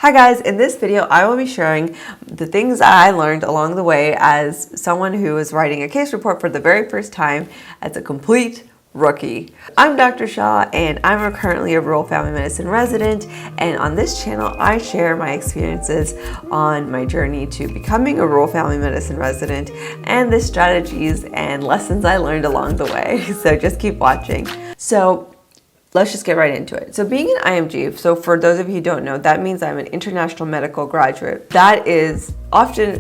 Hi guys, in this video I will be sharing the things I learned along the way as someone who is writing a case report for the very first time as a complete rookie. I'm Dr. Shah and I'm currently a rural family medicine resident, and on this channel I share my experiences on my journey to becoming a rural family medicine resident and the strategies and lessons I learned along the way. So just keep watching. So let's just get right into it. So being an IMG, so for those of you who don't know, that means I'm an international medical graduate. That is often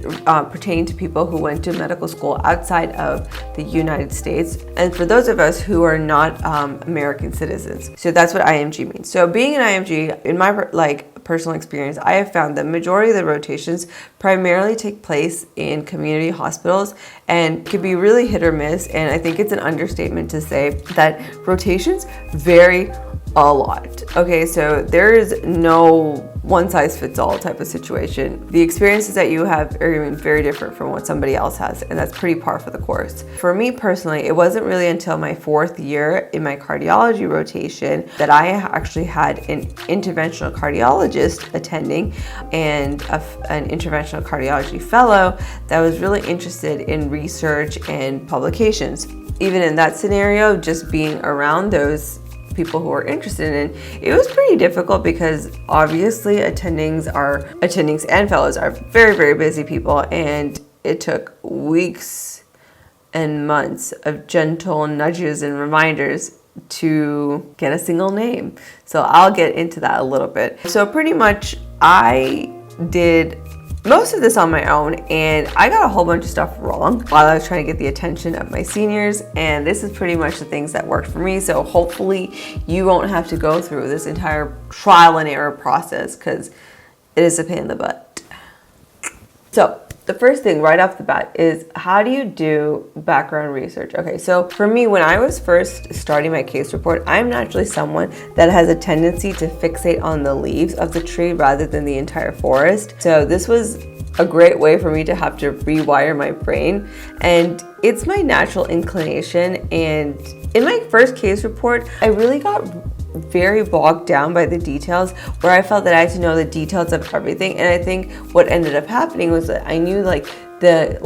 pertaining to people who went to medical school outside of the United States. And for those of us who are not American citizens. So that's what IMG means. So being an IMG, in my personal experience, I have found that majority of the rotations primarily take place in community hospitals and can be really hit or miss. And I think it's an understatement to say that rotations vary a lot. Okay, so there is no one size fits all type of situation. The experiences that you have are going to be very different from what somebody else has, and that's pretty par for the course. For me personally, it wasn't really until my 4th year in my cardiology rotation that I actually had an interventional cardiologist attending and an interventional cardiology fellow that was really interested in research and publications. Even in that scenario, just being around those people who are interested in it was pretty difficult because obviously attendings and fellows are very, very busy people, and it took weeks and months of gentle nudges and reminders to get a single name. So I'll get into that a little bit. So pretty much I did most of this on my own, and I got a whole bunch of stuff wrong while I was trying to get the attention of my seniors, and this is pretty much the things that worked for me. So hopefully you won't have to go through this entire trial and error process because it is a pain in the butt. So the first thing right off the bat is, how do you do background research? Okay, so for me, when I was first starting my case report, I'm naturally someone that has a tendency to fixate on the leaves of the tree rather than the entire forest. So this was a great way for me to have to rewire my brain, and it's my natural inclination. And in my first case report, I really got very bogged down by the details, where I felt that I had to know the details of everything. And I think what ended up happening was that I knew the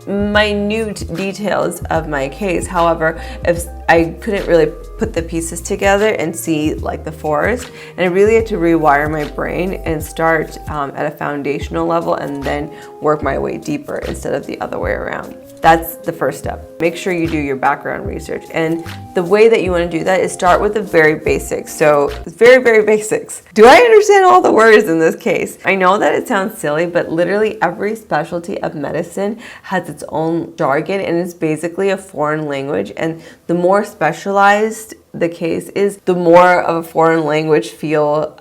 minute details of my case. However, if I couldn't really put the pieces together and see the forest, and I really had to rewire my brain and start at a foundational level and then work my way deeper instead of the other way around. That's the first step. Make sure you do your background research. And the way that you want to do that is start with the very basics. So very, very basics. Do I understand all the words in this case? I know that it sounds silly, but literally every specialty of medicine has its own jargon, and it's basically a foreign language. And the more specialized the case is, the more of a foreign language feel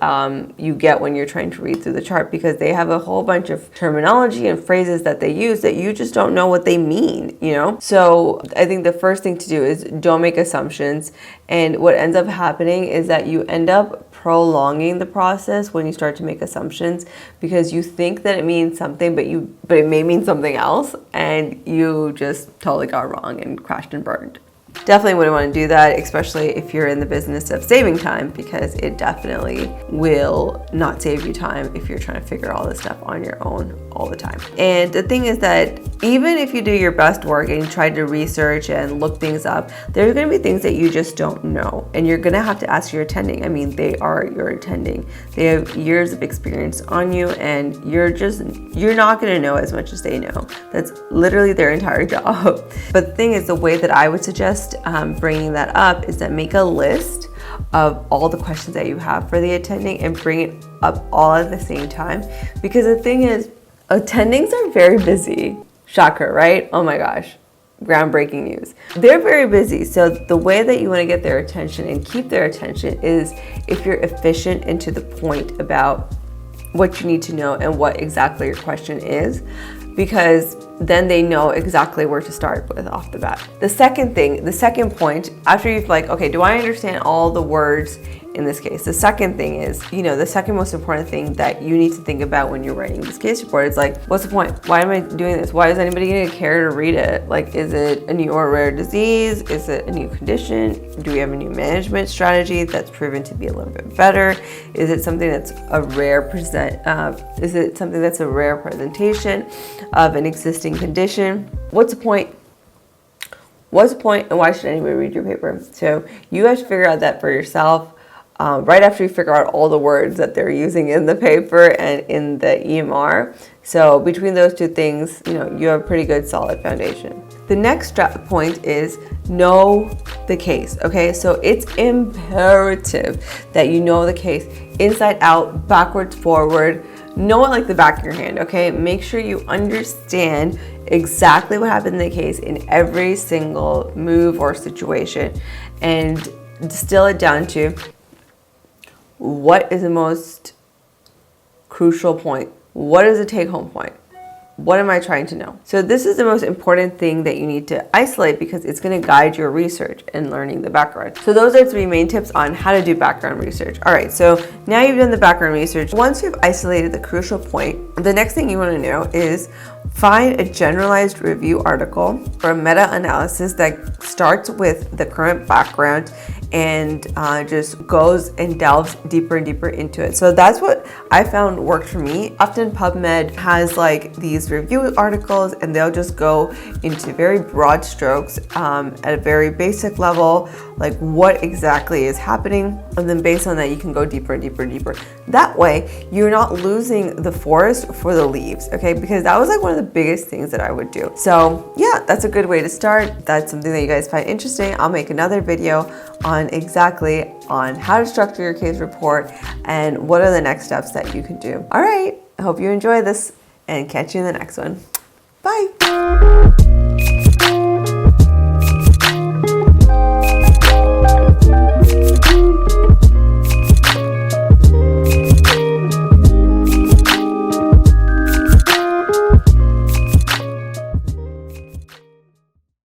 you get when you're trying to read through the chart, because they have a whole bunch of terminology and phrases that they use that you just don't know what they mean, you know? So I think the first thing to do is don't make assumptions. And what ends up happening is that you end up prolonging the process when you start to make assumptions, because you think that it means something, but it may mean something else, and you just totally got wrong and crashed and burned. Definitely wouldn't want to do that, especially if you're in the business of saving time, because it definitely will not save you time if you're trying to figure all this stuff on your own all the time. And the thing is that even if you do your best work and you try to research and look things up, there's going to be things that you just don't know, and you're going to have to ask your attending. I mean, they are your attending. They have years of experience on you, and you're not going to know as much as they know. That's literally their entire job. But the thing is, the way that I would suggest bringing that up is that make a list of all the questions that you have for the attending and bring it up all at the same time. Because the thing is, attendings are very busy. Shocker, right? Oh my gosh. Groundbreaking news. They're very busy. So the way that you want to get their attention and keep their attention is if you're efficient and to the point about what you need to know and what exactly your question is. Because then they know exactly where to start with off the bat. The second point, after you've like, okay, do I understand all the words in this case? The second thing is, the second most important thing that you need to think about when you're writing this case report is like, what's the point? Why am I doing this? Why is anybody going to care to read it? Like, is it a new or rare disease? Is it a new condition? Do we have a new management strategy that's proven to be a little bit better? Is it something that's a rare presentation of an existing condition? What's the point? What's the point, and why should anybody read your paper? So you have to figure out that for yourself. Right after you figure out all the words that they're using in the paper and in the EMR. So between those two things, you have a pretty good solid foundation. The next point is know the case, okay? So it's imperative that you know the case inside out, backwards, forward. Know it like the back of your hand, okay? Make sure you understand exactly what happened in the case in every single move or situation, and distill it down to what is the most crucial point? What is the take-home point? What am I trying to know? So this is the most important thing that you need to isolate because it's going to guide your research and learning the background. So those are 3 main tips on how to do background research. All right, so now you've done the background research. Once you've isolated the crucial point, the next thing you want to know is find a generalized review article or a meta-analysis that starts with the current background and just goes and delves deeper and deeper into it. So that's what I found worked for me. Often PubMed has like these review articles and they'll just go into very broad strokes at a very basic level, like what exactly is happening. And then based on that, you can go deeper and deeper and deeper. That way, you're not losing the forest for the leaves, okay? Because that was like one of the biggest things that I would do. So yeah, that's a good way to start. That's something that you guys find interesting. I'll make another video on how to structure your case report and what are the next steps that you can do. All right, I hope you enjoy this and catch you in the next one. Bye.